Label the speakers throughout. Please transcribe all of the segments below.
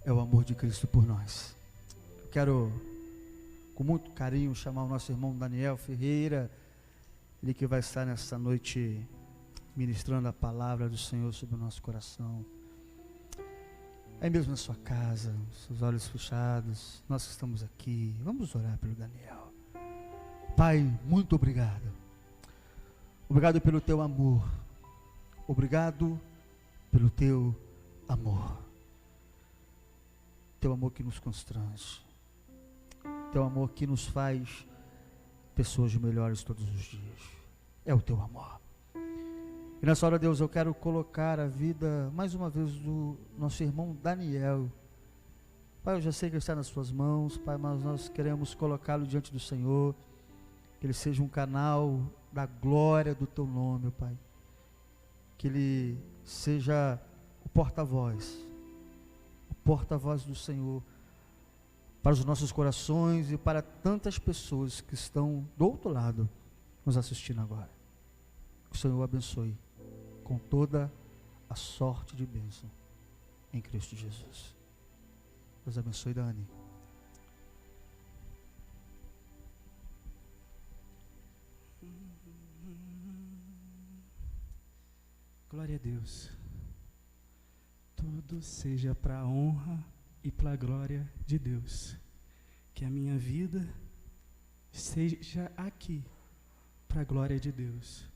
Speaker 1: é o amor de Cristo por nós. Eu quero, com muito carinho, chamar o nosso irmão Daniel Ferreira, ele que vai estar nessa noite ministrando a palavra do Senhor sobre o nosso coração. Aí mesmo na sua casa, seus olhos fechados, nós que estamos aqui, vamos orar pelo Daniel. Pai, muito obrigado. Obrigado pelo teu amor. Obrigado pelo teu amor. Teu amor que nos constrange. Teu amor que nos faz pessoas melhores todos os dias. É o teu amor. E nessa hora, Deus, eu quero colocar a vida, mais uma vez, do nosso irmão Daniel. Pai, eu já sei que ele está nas suas mãos, Pai, mas nós queremos colocá-lo diante do Senhor, que ele seja um canal da glória do teu nome, Pai. Que ele seja o porta-voz do Senhor, para os nossos corações e para tantas pessoas que estão do outro lado, nos assistindo agora. Que o Senhor o abençoe com toda a sorte de bênção em Cristo Jesus. Deus abençoe, Dani.
Speaker 2: Glória a Deus. Tudo seja para a honra e para a glória de Deus. Que a minha vida seja aqui para a glória de Deus.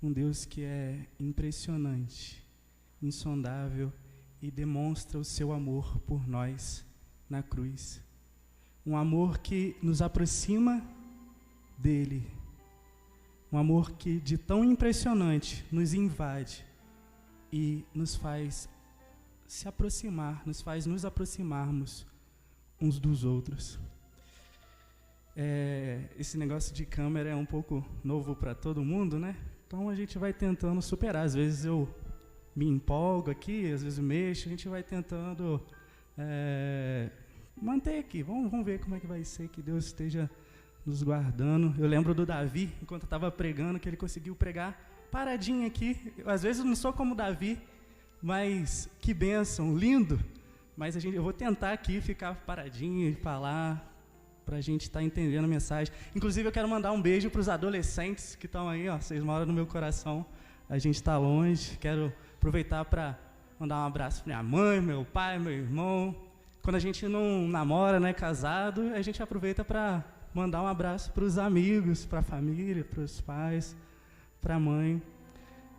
Speaker 2: Um Deus que é impressionante, insondável e demonstra o seu amor por nós na cruz. Um amor que nos aproxima dele. Um amor que de tão impressionante nos invade e nos faz se aproximar, nos aproximarmos uns dos outros. Esse negócio de câmera é um pouco novo para todo mundo, né? Então a gente vai tentando superar. Às vezes eu me empolgo aqui, às vezes eu mexo, a gente vai tentando manter aqui. Vamos ver como é que vai ser, que Deus esteja nos guardando. Eu lembro do Davi, enquanto eu estava pregando, que ele conseguiu pregar paradinho aqui. Às vezes eu não sou como Davi, mas que bênção, lindo. Mas eu vou tentar aqui ficar paradinho e falar, para a gente estar entendendo a mensagem. Inclusive, eu quero mandar um beijo para os adolescentes que estão aí, ó, vocês moram no meu coração. A gente está longe. Quero aproveitar para mandar um abraço para minha mãe, meu pai, meu irmão. Quando a gente não namora, não é casado, a gente aproveita para mandar um abraço para os amigos, para a família, para os pais, para a mãe.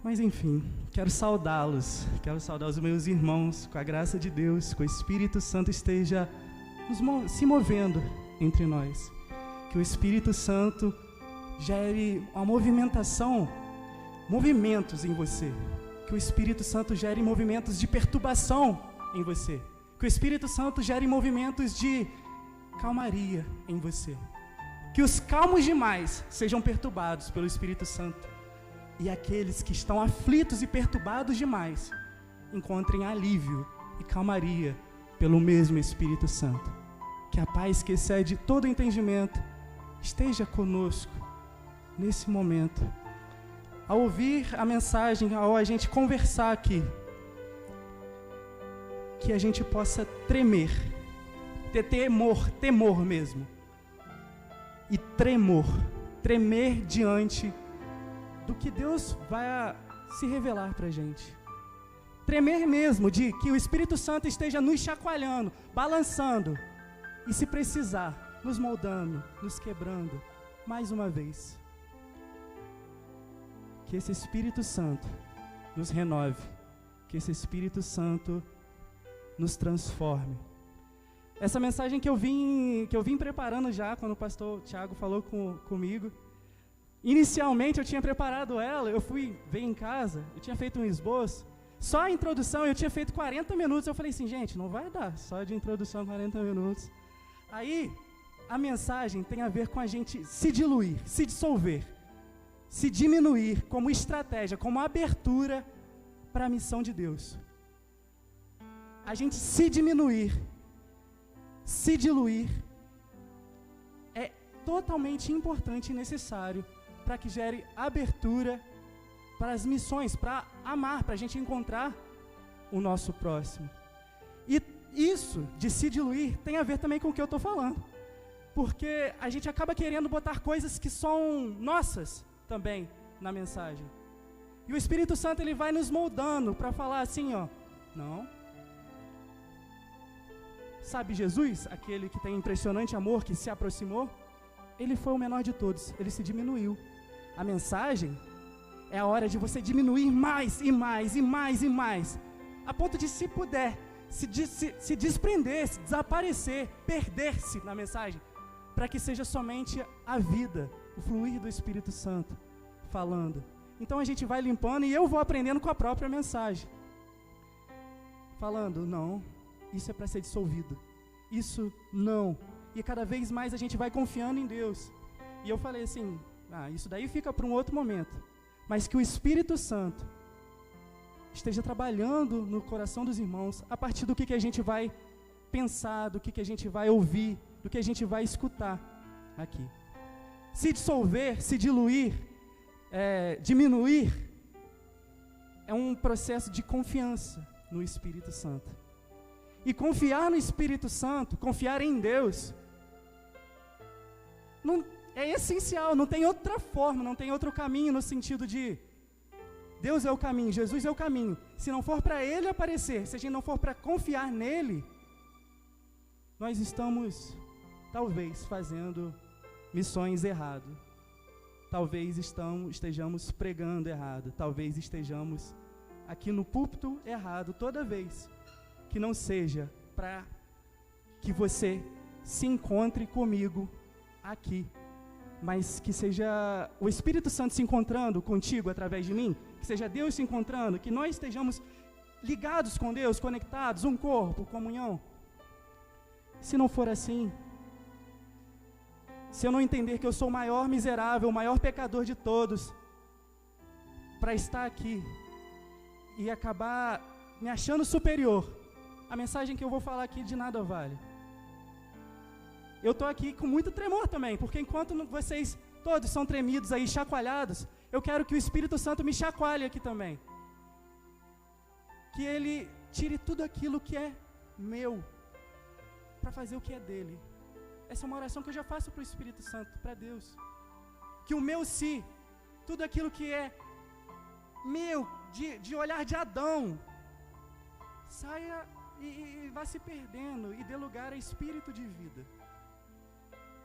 Speaker 2: Mas, enfim, quero saudá-los, quero saudar os meus irmãos, com a graça de Deus, que o Espírito Santo esteja se movendo entre nós. Que o Espírito Santo gere uma movimentação, movimentos em você. Que o Espírito Santo gere movimentos de perturbação em você. Que o Espírito Santo gere movimentos de calmaria em você. Que os calmos demais sejam perturbados pelo Espírito Santo. E aqueles que estão aflitos e perturbados demais encontrem alívio e calmaria pelo mesmo Espírito Santo. Que a paz que excede todo entendimento esteja conosco nesse momento. Ao ouvir a mensagem, ao a gente conversar aqui, que a gente possa tremer, ter temor mesmo, e tremer diante do que Deus vai se revelar para a gente. Tremer mesmo, de que o Espírito Santo esteja nos chacoalhando, balançando, e se precisar, nos moldando, nos quebrando, mais uma vez. Que esse Espírito Santo nos renove, que esse Espírito Santo nos transforme. Essa mensagem que eu vim preparando já, quando o pastor Tiago falou comigo, inicialmente eu tinha preparado ela, eu fui ver em casa, eu tinha feito um esboço, só a introdução eu tinha feito 40 minutos, eu falei assim, gente, não vai dar, só de introdução 40 minutos. Aí, a mensagem tem a ver com a gente se diluir, se dissolver, se diminuir como estratégia, como abertura para a missão de Deus. A gente se diminuir, se diluir, é totalmente importante e necessário para que gere abertura para as missões, para amar, para a gente encontrar o nosso próximo. E isso de se diluir tem a ver também com o que eu estou falando. Porque a gente acaba querendo botar coisas que são nossas também na mensagem. E o Espírito Santo, ele vai nos moldando para falar assim, ó, não. Sabe Jesus, aquele que tem impressionante amor, que se aproximou, ele foi o menor de todos, ele se diminuiu. A mensagem é a hora de você diminuir mais e mais e mais e mais, a ponto de, se puder, se desprender, se desaparecer, perder-se na mensagem, para que seja somente a vida, o fluir do Espírito Santo falando. Então a gente vai limpando e eu vou aprendendo com a própria mensagem. Falando, não, isso é para ser dissolvido. Isso não. E cada vez mais a gente vai confiando em Deus. E eu falei assim, isso daí fica para um outro momento. Mas que o Espírito Santo esteja trabalhando no coração dos irmãos a partir do que a gente vai pensar, do que a gente vai ouvir, do que a gente vai escutar aqui. Se dissolver, se diluir, diminuir, é um processo de confiança no Espírito Santo. E confiar no Espírito Santo, confiar em Deus, é essencial, não tem outra forma, não tem outro caminho, no sentido de Deus é o caminho, Jesus é o caminho. Se não for para Ele aparecer, se a gente não for para confiar nele, nós estamos, talvez, fazendo missões errado. Talvez estejamos pregando errado. Talvez estejamos aqui no púlpito errado toda vez. Que não seja para que você se encontre comigo aqui, mas que seja o Espírito Santo se encontrando contigo através de mim, que seja Deus se encontrando, que nós estejamos ligados com Deus, conectados, um corpo, comunhão. Se não for assim, se eu não entender que eu sou o maior miserável, o maior pecador de todos, para estar aqui e acabar me achando superior, a mensagem que eu vou falar aqui de nada vale. Eu estou aqui com muito tremor também, porque enquanto vocês todos são tremidos aí, chacoalhados, eu quero que o Espírito Santo me chacoalhe aqui também. Que Ele tire tudo aquilo que é meu, para fazer o que é dele. Essa é uma oração que eu já faço para o Espírito Santo, para Deus. Que o meu si, tudo aquilo que é meu, de olhar de Adão, saia e vá se perdendo e dê lugar a espírito de vida.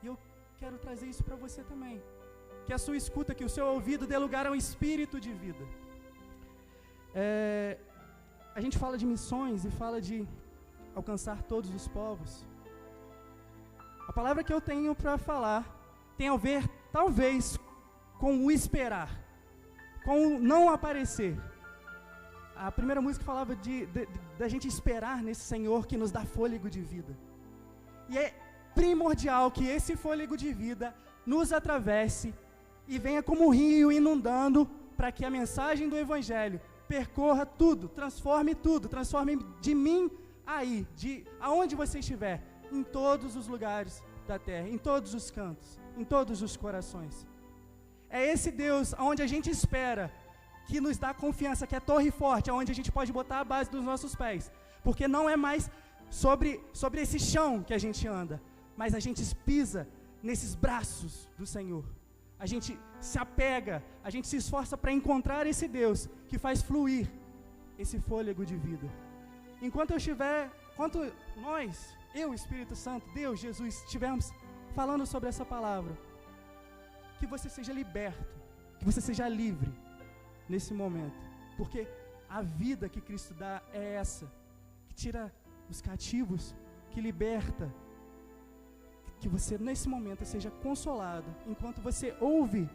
Speaker 2: E eu quero trazer isso para você também. Que a sua escuta, que o seu ouvido dê lugar a um espírito de vida. A gente fala de missões e fala de alcançar todos os povos. A palavra que eu tenho para falar tem a ver, talvez, com o esperar, com o não aparecer. A primeira música falava da gente esperar nesse Senhor que nos dá fôlego de vida. E é primordial que esse fôlego de vida nos atravesse e venha como um rio inundando, para que a mensagem do Evangelho percorra tudo, transforme de mim aí, de aonde você estiver, em todos os lugares da terra, em todos os cantos, em todos os corações. É esse Deus onde a gente espera, que nos dá confiança, que é torre forte, onde a gente pode botar a base dos nossos pés, porque não é mais sobre esse chão que a gente anda, mas a gente pisa nesses braços do Senhor. A gente se apega, a gente se esforça para encontrar esse Deus que faz fluir esse fôlego de vida. Enquanto nós, eu, Espírito Santo, Deus, Jesus, estivermos falando sobre essa palavra, que você seja liberto, que você seja livre nesse momento, porque a vida que Cristo dá é essa, que tira os cativos, que liberta, que você nesse momento seja consolado, enquanto você ouve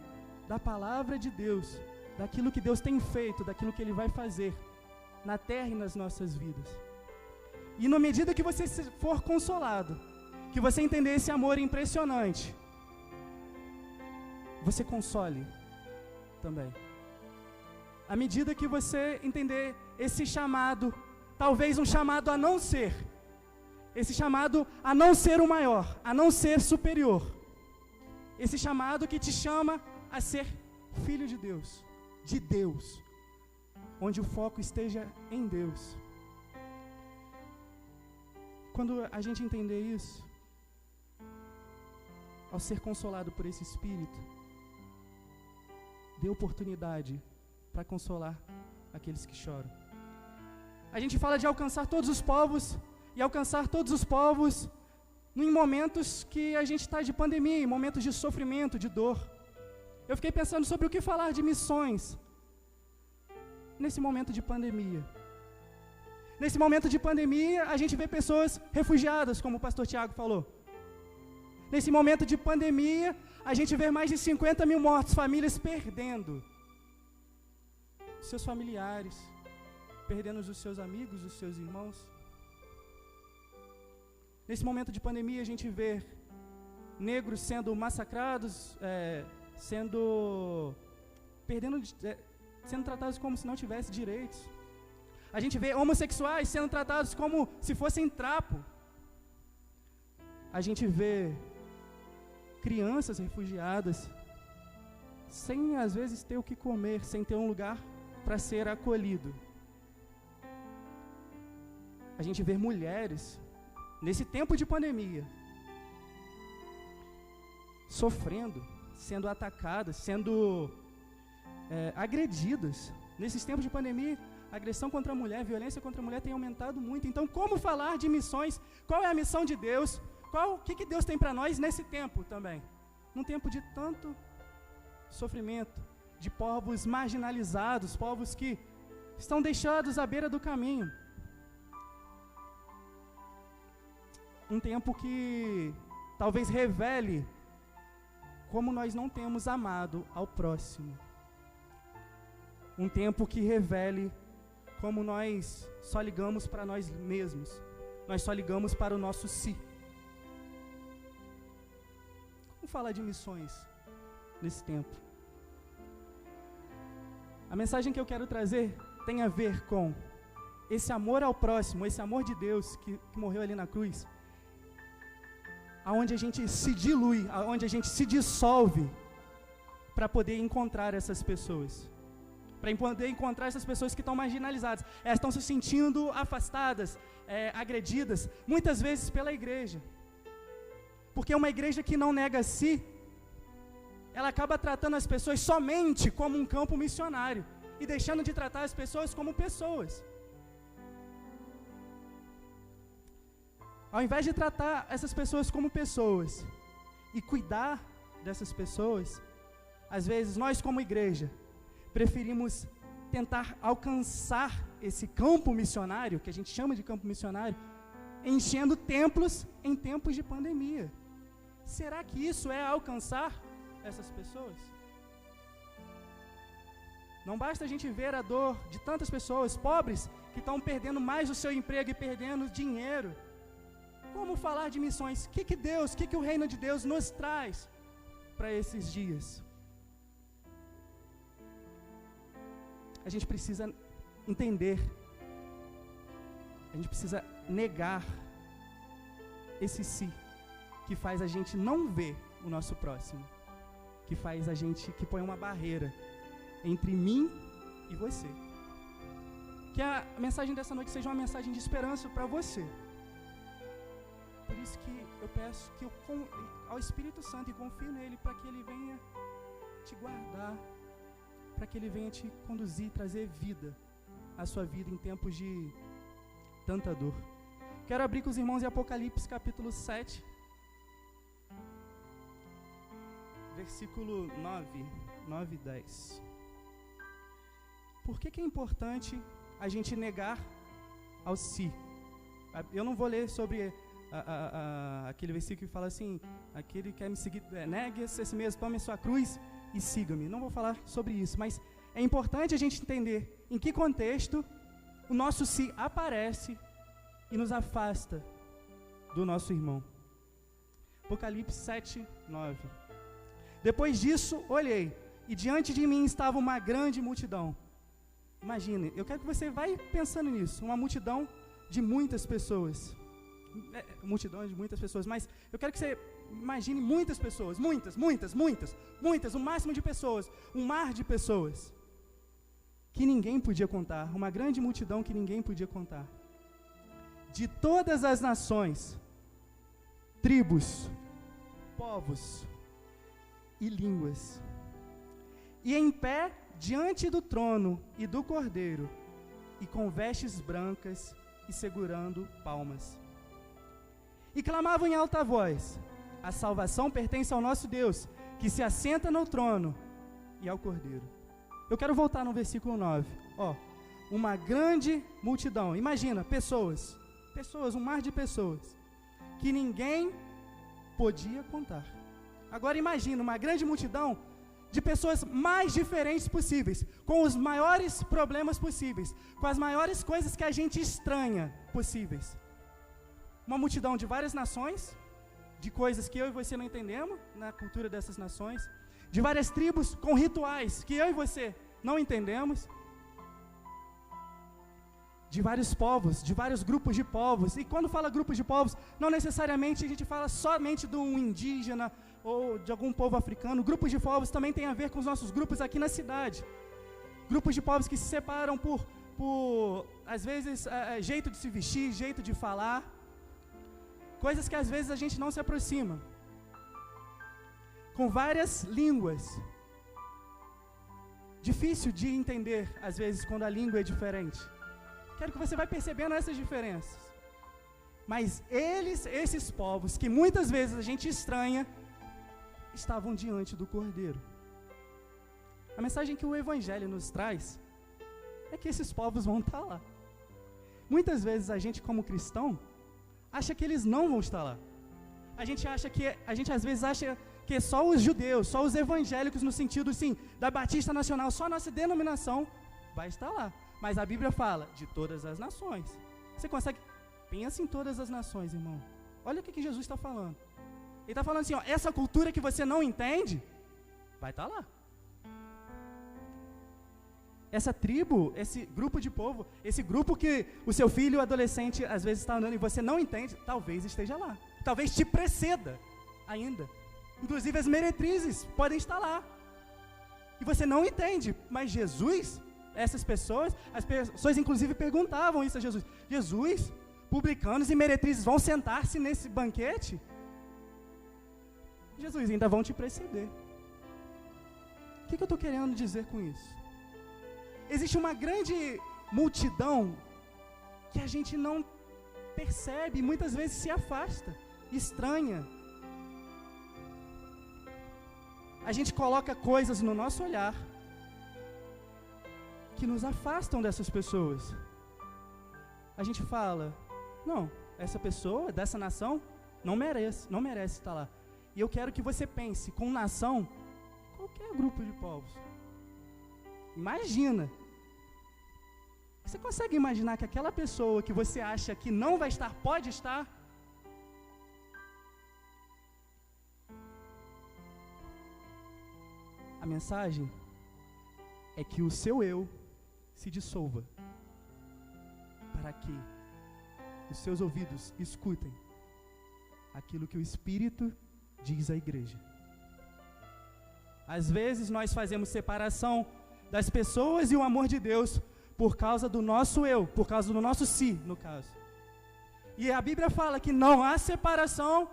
Speaker 2: da palavra de Deus, daquilo que Deus tem feito, daquilo que Ele vai fazer na terra e nas nossas vidas. E na medida que você for consolado, que você entender esse amor impressionante, você console também. À medida que você entender esse chamado, talvez um chamado a não ser, esse chamado a não ser o maior, a não ser superior, esse chamado que te chama a ser filho de Deus, onde o foco esteja em Deus. Quando a gente entender isso, ao ser consolado por esse Espírito, dê oportunidade para consolar aqueles que choram. A gente fala de alcançar todos os povos, e alcançar todos os povos em momentos que a gente está de pandemia, em momentos de sofrimento, de dor. Eu fiquei pensando sobre o que falar de missões nesse momento de pandemia. Nesse momento de pandemia, a gente vê pessoas refugiadas, como o pastor Tiago falou. Nesse momento de pandemia, a gente vê mais de 50 mil mortos, famílias perdendo seus familiares, perdendo os seus amigos, os seus irmãos. Nesse momento de pandemia, a gente vê negros sendo massacrados, sendo tratados como se não tivesse direitos. A gente vê homossexuais sendo tratados como se fossem trapo. A gente vê crianças refugiadas sem, às vezes, ter o que comer, sem ter um lugar para ser acolhido. A gente vê mulheres, nesse tempo de pandemia, sofrendo, sendo atacadas, sendo agredidas. Nesses tempos de pandemia, a agressão contra a mulher, a violência contra a mulher tem aumentado muito. Então, como falar de missões? Qual é a missão de Deus? O que Deus tem para nós nesse tempo também? Num tempo de tanto sofrimento, de povos marginalizados, povos que estão deixados à beira do caminho. Um tempo que talvez revele como nós não temos amado ao próximo. Um tempo que revele como nós só ligamos para nós mesmos. Nós só ligamos para o nosso si. Como falar de missões nesse tempo? A mensagem que eu quero trazer tem a ver com esse amor ao próximo, esse amor de Deus que morreu ali na cruz, aonde a gente se dilui, aonde a gente se dissolve para poder encontrar essas pessoas. Para poder encontrar essas pessoas que estão marginalizadas. Elas estão se sentindo afastadas, agredidas, muitas vezes pela igreja. Porque uma igreja que não nega a si, ela acaba tratando as pessoas somente como um campo missionário e deixando de tratar as pessoas como pessoas. Ao invés de tratar essas pessoas como pessoas e cuidar dessas pessoas, às vezes nós como igreja preferimos tentar alcançar esse campo missionário, que a gente chama de campo missionário, enchendo templos em tempos de pandemia. Será que isso é alcançar essas pessoas? Não basta a gente ver a dor de tantas pessoas pobres que estão perdendo mais o seu emprego e perdendo dinheiro. Como falar de missões? O que Deus, o que o reino de Deus nos traz para esses dias? A gente precisa entender, a gente precisa negar esse si, que faz a gente não ver o nosso próximo, que faz a gente, que põe uma barreira entre mim e você. Que a mensagem dessa noite seja uma mensagem de esperança para você. Por isso que eu peço que ao Espírito Santo e confio nele para que ele venha te guardar, para que ele venha te conduzir, trazer vida à sua vida em tempos de tanta dor. Quero abrir com os irmãos em Apocalipse capítulo 7, versículo 9 e 10. Por que é importante a gente negar ao si? Eu não vou ler sobre aquele versículo que fala assim, aquele que quer me seguir, negue-se a si mesmo, tome sua cruz e siga-me. Não vou falar sobre isso, mas é importante a gente entender em que contexto o nosso si aparece e nos afasta do nosso irmão. Apocalipse 7, 9. Depois disso, olhei, e diante de mim estava uma grande multidão. Imagine, eu quero que você vá pensando nisso, uma multidão de muitas pessoas. Multidão de muitas pessoas, mas eu quero que você imagine muitas pessoas, muitas, um máximo de pessoas, um mar de pessoas, que ninguém podia contar, uma grande multidão que ninguém podia contar. de todas as nações, tribos, povos e línguas, e em pé diante do trono e do Cordeiro, e com vestes brancas e segurando palmas. E clamavam em alta voz: a salvação pertence ao nosso Deus, que se assenta no trono, e ao Cordeiro. Eu quero voltar no versículo 9. Uma grande multidão, imagina, pessoas, um mar de pessoas, que ninguém podia contar. Agora imagina uma grande multidão de pessoas mais diferentes possíveis, com os maiores problemas possíveis, com as maiores coisas que a gente estranha possíveis. Uma multidão de várias nações, de coisas que eu e você não entendemos na cultura dessas nações, de várias tribos com rituais que eu e você não entendemos, de vários povos, de vários grupos de povos. E quando fala grupos de povos, não necessariamente a gente fala somente de um indígena ou de algum povo africano. Grupos de povos também tem a ver com os nossos grupos aqui na cidade. Grupos de povos que se separam por às vezes, jeito de se vestir, jeito de falar, coisas que às vezes a gente não se aproxima. Com várias línguas. Difícil de entender, às vezes, quando a língua é diferente. Quero que você vá percebendo essas diferenças. Mas esses povos, que muitas vezes a gente estranha, estavam diante do Cordeiro. A mensagem que o Evangelho nos traz é que esses povos vão estar lá. Muitas vezes a gente, como cristão, acha que eles não vão estar lá. A gente às vezes acha que só os judeus, só os evangélicos, no sentido, sim, da Batista Nacional, só a nossa denominação vai estar lá. Mas a Bíblia fala de todas as nações. Você consegue? Pensa em todas as nações, irmão. Olha o que Jesus está falando. Ele está falando assim, essa cultura que você não entende, vai estar lá. Essa tribo, esse grupo de povo, esse grupo que o seu filho adolescente às vezes está andando e você não entende, talvez esteja lá. Talvez te preceda ainda. Inclusive as meretrizes podem estar lá. E você não entende, mas Jesus... Essas pessoas, as pessoas inclusive perguntavam isso a Jesus. Jesus, publicanos e meretrizes vão sentar-se nesse banquete? Jesus, ainda vão te preceder. O que eu estou querendo dizer com isso? Existe uma grande multidão que a gente não percebe, muitas vezes se afasta, estranha. A gente coloca coisas no nosso olhar que nos afastam dessas pessoas. A gente fala, não, essa pessoa, dessa nação, não merece estar lá. E eu quero que você pense, com nação, qualquer grupo de povos. Imagina. Você consegue imaginar que aquela pessoa que você acha que não vai estar, pode estar? A mensagem é que o seu eu se dissolva, para que os seus ouvidos escutem aquilo que o Espírito diz à igreja. Às vezes nós fazemos separação das pessoas e o amor de Deus por causa do nosso eu, por causa do nosso si, no caso. E a Bíblia fala que não há separação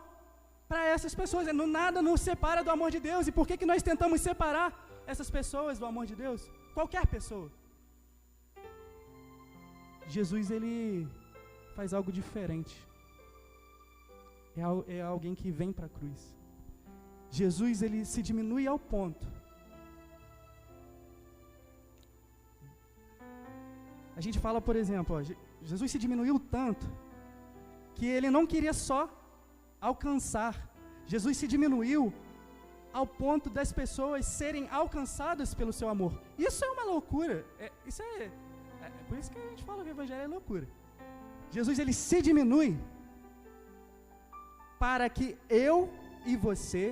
Speaker 2: para essas pessoas, nada nos separa do amor de Deus. E por que nós tentamos separar essas pessoas do amor de Deus? Qualquer pessoa. Jesus, ele faz algo diferente. É alguém que vem para a cruz. Jesus, ele se diminui ao ponto. A gente fala, por exemplo, Jesus se diminuiu tanto que ele não queria só alcançar. Jesus se diminuiu ao ponto das pessoas serem alcançadas pelo seu amor. Isso é uma loucura. Por isso que a gente fala que o Evangelho é loucura. Jesus, ele se diminui para que eu e você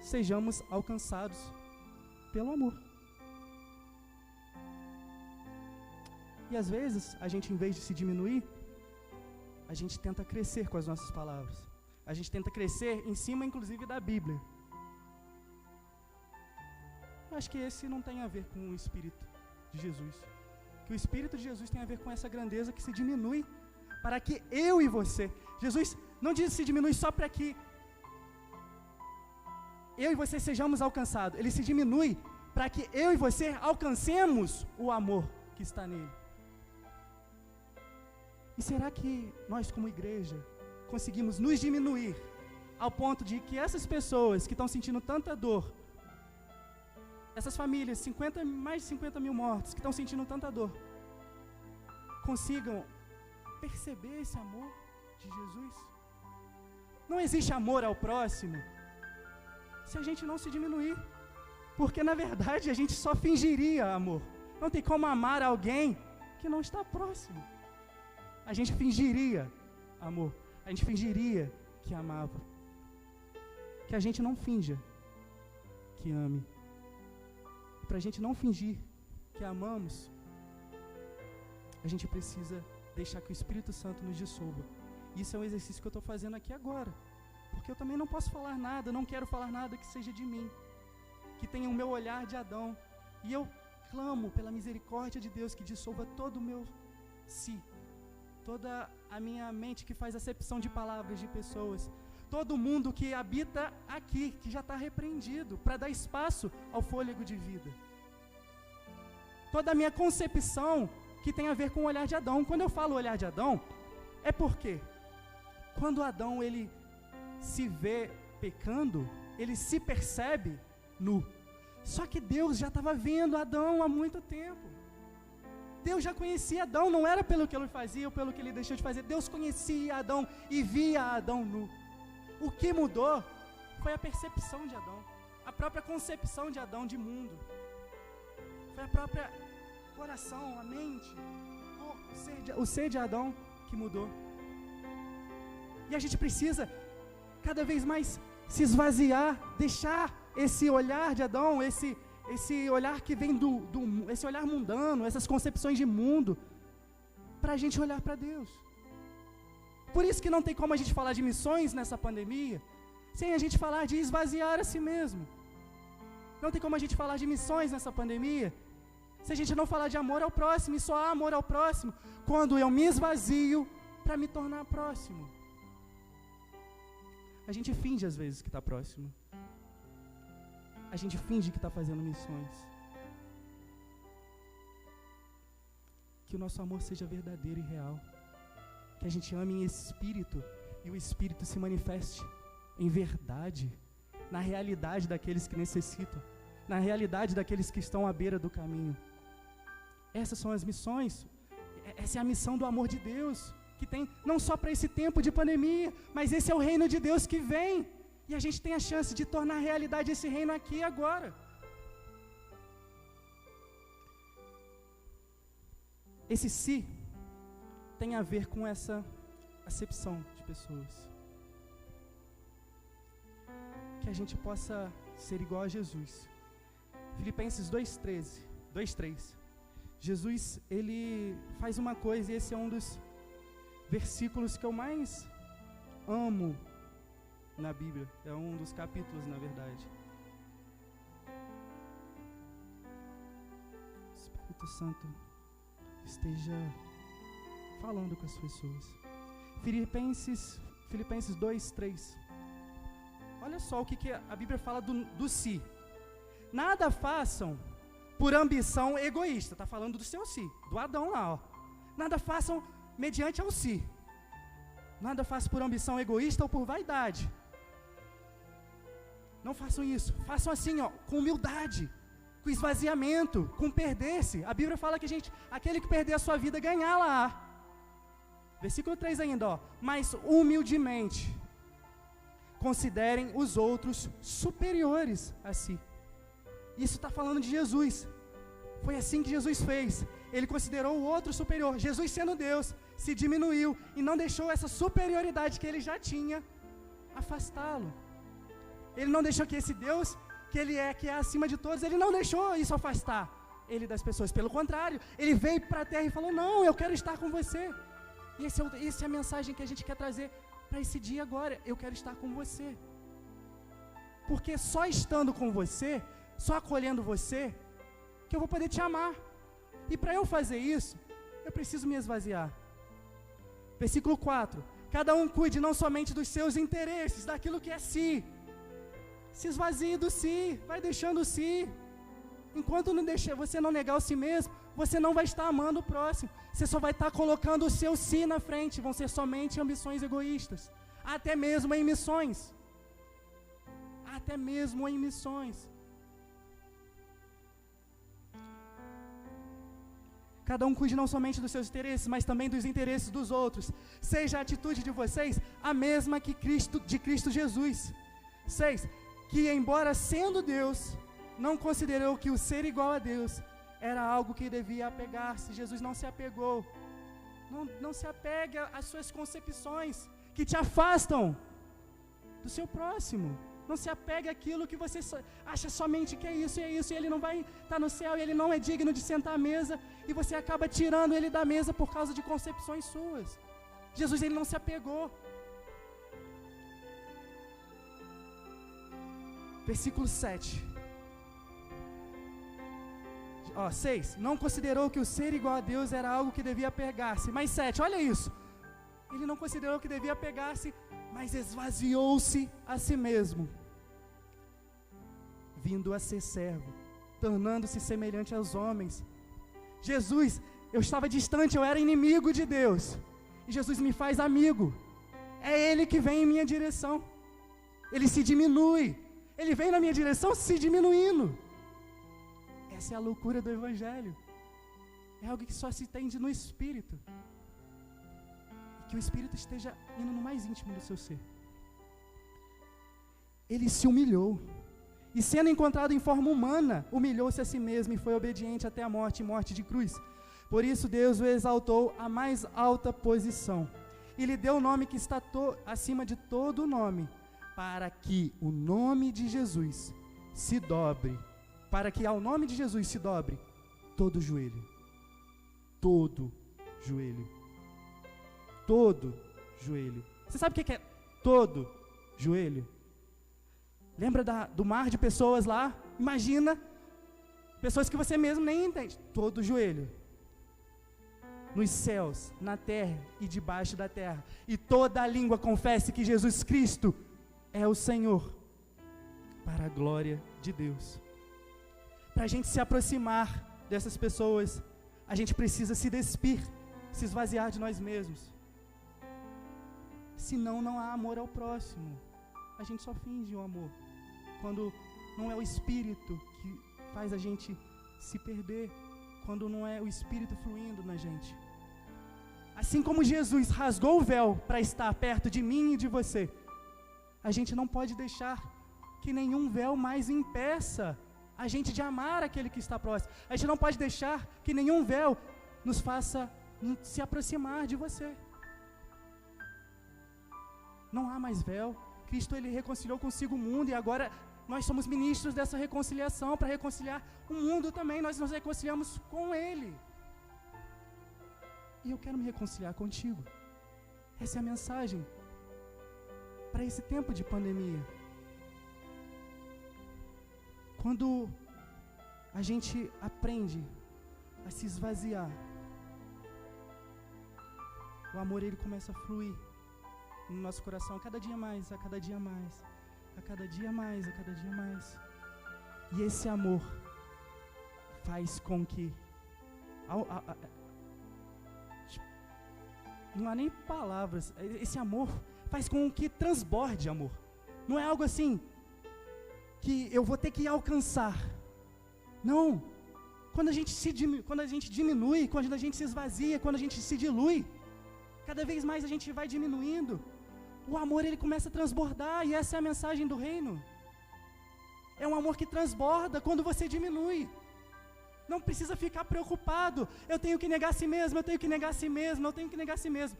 Speaker 2: sejamos alcançados pelo amor. E às vezes, a gente, em vez de se diminuir, a gente tenta crescer com as nossas palavras. A gente tenta crescer em cima, inclusive, da Bíblia. Eu acho que esse não tem a ver com o Espírito de Jesus. Que o Espírito de Jesus tem a ver com essa grandeza que se diminui para que eu e você, Jesus não diz se diminui só para que eu e você sejamos alcançados, ele se diminui para que eu e você alcancemos o amor que está nele. E será que nós como igreja conseguimos nos diminuir ao ponto de que essas pessoas que estão sentindo tanta dor, essas famílias, mais de 50 mil mortos, que estão sentindo tanta dor, consigam perceber esse amor de Jesus? Não existe amor ao próximo se a gente não se diminuir, porque na verdade a gente só fingiria amor. Não tem como amar alguém que não está próximo. A gente fingiria amor, a gente fingiria que amava. Que a gente não finja que ame. E para a gente não fingir que amamos, a gente precisa deixar que o Espírito Santo nos dissolva. Isso é um exercício que eu estou fazendo aqui agora, porque eu também não posso falar nada, não quero falar nada que seja de mim, que tenha o meu olhar de Adão, e eu clamo pela misericórdia de Deus que dissolva todo o meu si, toda a minha mente que faz acepção de palavras de pessoas, todo mundo que habita aqui, que já está repreendido, para dar espaço ao fôlego de vida. Toda a minha concepção que tem a ver com o olhar de Adão. Quando eu falo olhar de Adão, é porque quando Adão ele se vê pecando, ele se percebe nu. Só que Deus já estava vendo Adão há muito tempo. Deus já conhecia Adão, não era pelo que ele fazia ou pelo que ele deixou de fazer. Deus conhecia Adão e via Adão nu. O que mudou foi a percepção de Adão, a própria concepção de Adão de mundo. Foi a própria coração, a mente, o ser de Adão que mudou. E a gente precisa cada vez mais se esvaziar, deixar esse olhar de Adão, esse olhar que vem esse olhar mundano, essas concepções de mundo, para a gente olhar para Deus. Por isso que não tem como a gente falar de missões nessa pandemia, sem a gente falar de esvaziar a si mesmo. Não tem como a gente falar de missões nessa pandemia, se a gente não falar de amor ao próximo, e só há amor ao próximo quando eu me esvazio para me tornar próximo. A gente finge às vezes que está próximo. A gente finge que está fazendo missões. Que o nosso amor seja verdadeiro e real. Que a gente ame em espírito e o espírito se manifeste em verdade, na realidade daqueles que necessitam, na realidade daqueles que estão à beira do caminho. Essas são as missões, essa é a missão do amor de Deus, que tem não só para esse tempo de pandemia, mas esse é o reino de Deus que vem, e a gente tem a chance de tornar realidade esse reino aqui e agora. Esse si tem a ver com essa acepção de pessoas. Que a gente possa ser igual a Jesus. Filipenses 2:3. Jesus, ele faz uma coisa, e esse é um dos versículos que eu mais amo na Bíblia. É um dos capítulos, na verdade. Espírito Santo esteja falando com as pessoas. Filipenses 2:3. Olha só o que a Bíblia fala do si. Nada façam por ambição egoísta. Está falando do seu si, do Adão lá, ó. Nada façam mediante ao si. Nada façam por ambição egoísta ou por vaidade. Não façam isso. Façam assim, ó, com humildade, com esvaziamento, com perder-se. A Bíblia fala que aquele que perder a sua vida, ganhar lá. Versículo 3 ainda, ó. Mas humildemente considerem os outros superiores a si. Isso está falando de Jesus. Foi assim que Jesus fez. Ele considerou o outro superior. Jesus, sendo Deus, se diminuiu e não deixou essa superioridade que ele já tinha afastá-lo. Ele não deixou que esse Deus, que é acima de todos, ele não deixou isso afastar ele das pessoas. Pelo contrário, ele veio para a terra e falou: não, eu quero estar com você. E essa é a mensagem que a gente quer trazer para esse dia agora. Eu quero estar com você. Porque só estando com você, só acolhendo você, que eu vou poder te amar. E para eu fazer isso, eu preciso me esvaziar. Versículo 4. Cada um cuide não somente dos seus interesses, daquilo que é si. Se esvazie do si, vai deixando o si. Enquanto você não negar o si mesmo, você não vai estar amando o próximo. Você só vai estar colocando o seu si na frente. Vão ser somente ambições egoístas. Até mesmo em missões. Até mesmo em missões. Cada um cuide não somente dos seus interesses, mas também dos interesses dos outros. Seja a atitude de vocês a mesma que de Cristo Jesus. 6. Que embora sendo Deus, não considerou que o ser igual a Deus era algo que devia apegar-se. Jesus não se apegou. Não se apegue às suas concepções que te afastam do seu próximo. Não se apegue àquilo que você acha somente que é isso e é isso, e ele não vai estar no céu, e ele não é digno de sentar à mesa, e você acaba tirando ele da mesa por causa de concepções suas. Jesus, ele não se apegou. Versículo 7. 6. Não considerou que o ser igual a Deus era algo que devia apegar-se. Mais 7, olha isso. Ele não considerou que devia apegar-se, mas esvaziou-se a si mesmo, vindo a ser servo, tornando-se semelhante aos homens. Jesus, eu estava distante, eu era inimigo de Deus, e Jesus me faz amigo. É Ele que vem em minha direção. Ele se diminui, Ele vem na minha direção se diminuindo. Essa é a loucura do Evangelho. É algo que só se entende no Espírito. Que o Espírito esteja indo no mais íntimo do seu ser. Ele se humilhou, e sendo encontrado em forma humana, humilhou-se a si mesmo e foi obediente até a morte, morte de cruz. Por isso Deus o exaltou à mais alta posição, e lhe deu o nome que está acima de todo nome, para que o nome de Jesus se dobre, para que ao nome de Jesus se dobre todo joelho, todo joelho. Todo joelho. Você sabe o que é todo joelho? Lembra do mar de pessoas lá? Imagina, pessoas que você mesmo nem entende. Todo joelho. Nos céus, na terra e debaixo da terra. E toda a língua confesse que Jesus Cristo é o Senhor, para a glória de Deus. Para a gente se aproximar dessas pessoas, a gente precisa se despir, se esvaziar de nós mesmos. Senão não há amor ao próximo. A gente só finge o amor, quando não é o Espírito que faz a gente se perder, quando não é o Espírito fluindo na gente. Assim como Jesus rasgou o véu para estar perto de mim e de você, a gente não pode deixar que nenhum véu mais impeça a gente de amar aquele que está próximo. A gente não pode deixar que nenhum véu nos faça se aproximar de você. Não há mais véu. Cristo, ele reconciliou consigo o mundo, e agora nós somos ministros dessa reconciliação, para reconciliar o mundo também. Nós nos reconciliamos com Ele. E eu quero me reconciliar contigo. Essa é a mensagem para esse tempo de pandemia. Quando a gente aprende a se esvaziar, o amor, ele começa a fluir no nosso coração, a cada dia mais, a cada dia mais, a cada dia mais, a cada dia mais. E esse amor faz com que não há nem palavras, esse amor faz com que transborde amor. Não é algo assim que eu vou ter que alcançar. Não. Quando a gente diminui, quando a gente se esvazia, quando a gente se dilui, cada vez mais a gente vai diminuindo, o amor, ele começa a transbordar, e essa é a mensagem do reino. É um amor que transborda quando você diminui. Não precisa ficar preocupado. Eu tenho que negar a si mesmo, eu tenho que negar a si mesmo, eu tenho que negar a si mesmo.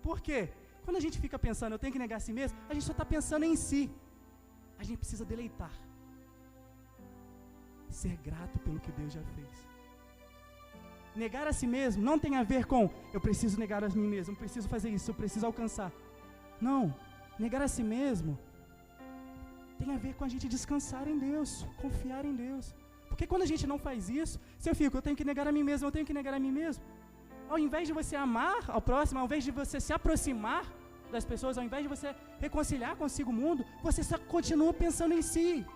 Speaker 2: Por quê? Quando a gente fica pensando, eu tenho que negar a si mesmo, a gente só está pensando em si. A gente precisa deleitar. Ser grato pelo que Deus já fez. Negar a si mesmo não tem a ver com eu preciso negar a mim mesmo, eu preciso fazer isso, eu preciso alcançar. Não, negar a si mesmo tem a ver com a gente descansar em Deus, confiar em Deus. Porque quando a gente não faz isso, se eu tenho que negar a mim mesmo, eu tenho que negar a mim mesmo, ao invés de você amar ao próximo, ao invés de você se aproximar das pessoas, ao invés de você reconciliar consigo o mundo, você só continua pensando em si.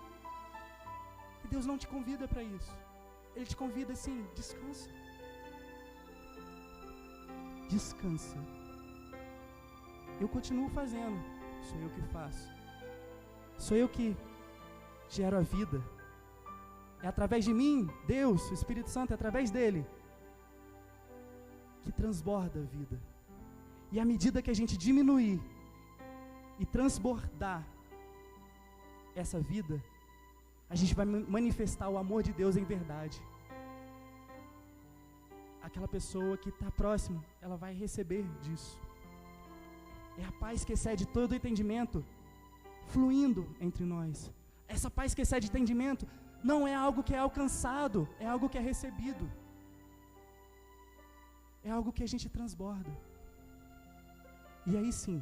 Speaker 2: E Deus não te convida para isso. Ele te convida assim, descansa. Descansa. Eu continuo fazendo, sou eu que faço. Sou eu que gero a vida. É através de mim, Deus, o Espírito Santo, é através dele que transborda a vida. E à medida que a gente diminuir e transbordar essa vida, a gente vai manifestar o amor de Deus em verdade. Aquela pessoa que está próximo, ela vai receber disso. É a paz que excede todo o entendimento fluindo entre nós. Essa paz que excede entendimento não é algo que é alcançado, é algo que é recebido. É algo que a gente transborda. E aí sim,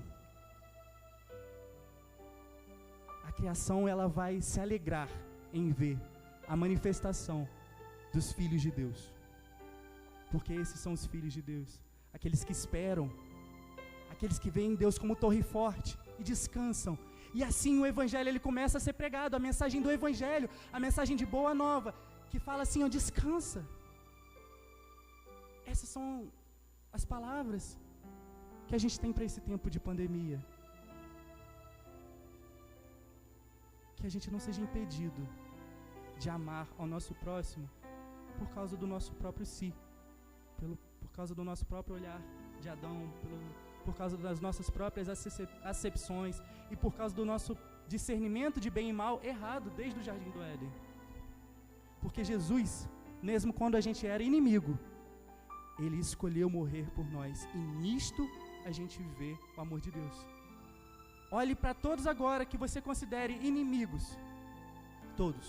Speaker 2: a criação ela vai se alegrar em ver a manifestação dos filhos de Deus. Porque esses são os filhos de Deus, aqueles que esperam, aqueles que veem Deus como torre forte e descansam. E assim o Evangelho ele começa a ser pregado, a mensagem do Evangelho, a mensagem de boa nova, que fala assim, ó, descansa. Essas são as palavras que a gente tem para esse tempo de pandemia. Que a gente não seja impedido de amar ao nosso próximo por causa do nosso próprio si, por causa do nosso próprio olhar de Adão, por causa das nossas próprias acepções e por causa do nosso discernimento de bem e mal errado desde o Jardim do Éden. Porque Jesus, mesmo quando a gente era inimigo, Ele escolheu morrer por nós, e nisto a gente vê o amor de Deus. Olhe para todos agora que você considere inimigos, todos,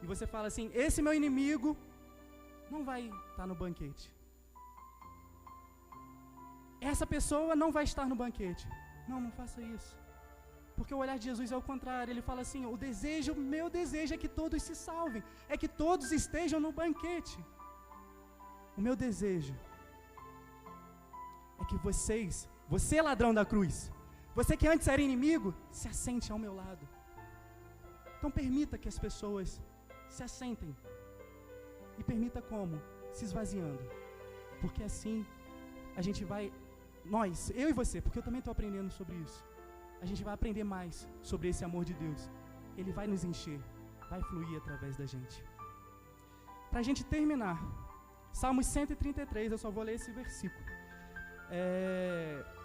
Speaker 2: e você fala assim, esse meu inimigo não vai estar no banquete. Essa pessoa não vai estar no banquete. Não faça isso. Porque o olhar de Jesus é o contrário. Ele fala assim, meu desejo é que todos se salvem. É que todos estejam no banquete. O meu desejo é que você ladrão da cruz, você que antes era inimigo, se assente ao meu lado. Então permita que as pessoas se assentem. E permita como? Se esvaziando. Porque assim a gente vai, eu e você, porque eu também estou aprendendo sobre isso, a gente vai aprender mais sobre esse amor de Deus. Ele vai nos encher, vai fluir através da gente. Para a gente terminar, Salmo 133, eu só vou ler esse versículo.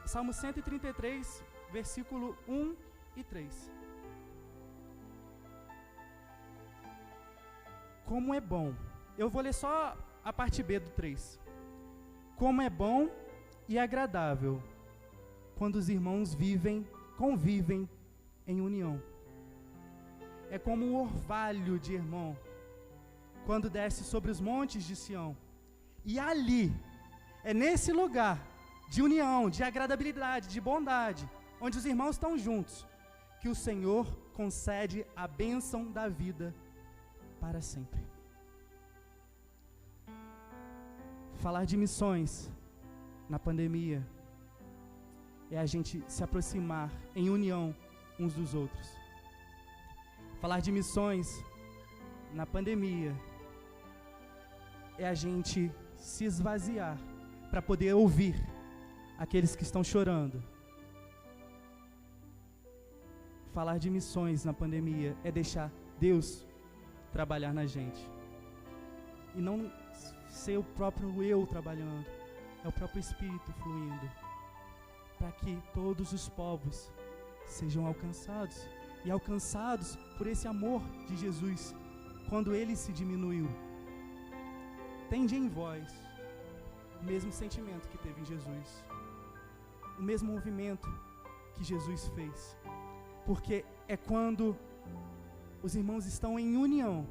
Speaker 2: Salmo 133, versículo 1 e 3. Como é bom, eu vou ler só a parte B do 3. Como é bom e agradável quando os irmãos convivem em união. É como um orvalho de irmão quando desce sobre os montes de Sião. E ali, é nesse lugar de união, de agradabilidade, de bondade, onde os irmãos estão juntos, que o Senhor concede a bênção da vida para sempre. Falar de missões na pandemia é a gente se aproximar em união uns dos outros. Falar de missões na pandemia é a gente se esvaziar para poder ouvir aqueles que estão chorando. Falar de missões na pandemia é deixar Deus trabalhar na gente. E não ser o próprio eu trabalhando, é o próprio Espírito fluindo, para que todos os povos sejam alcançados, e alcançados por esse amor de Jesus, quando Ele se diminuiu. Tende em vós o mesmo sentimento que teve em Jesus, o mesmo movimento que Jesus fez, porque é quando os irmãos estão em união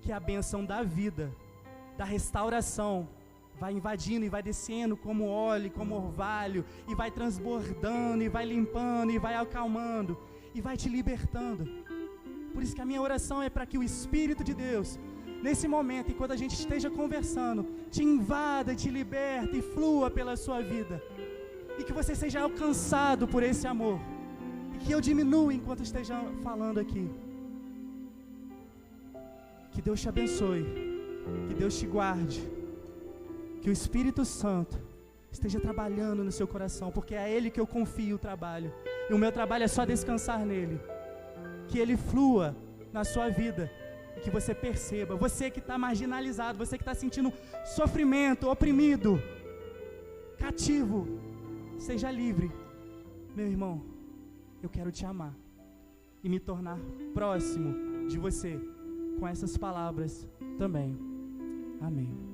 Speaker 2: que a bênção da vida, da restauração, vai invadindo e vai descendo como óleo, como orvalho, e vai transbordando, e vai limpando, e vai acalmando, e vai te libertando. Por isso que a minha oração é para que o Espírito de Deus nesse momento, enquanto a gente esteja conversando, te invada, te liberta e flua pela sua vida. E que você seja alcançado por esse amor. E que eu diminua enquanto esteja falando aqui. Que Deus te abençoe. Que Deus te guarde. Que o Espírito Santo esteja trabalhando no seu coração, porque é a Ele que eu confio o trabalho. E o meu trabalho é só descansar nele. Que Ele flua na sua vida. E que você perceba, você que está marginalizado, você que está sentindo sofrimento, oprimido, cativo, seja livre. Meu irmão, eu quero te amar e me tornar próximo de você com essas palavras também. Amém.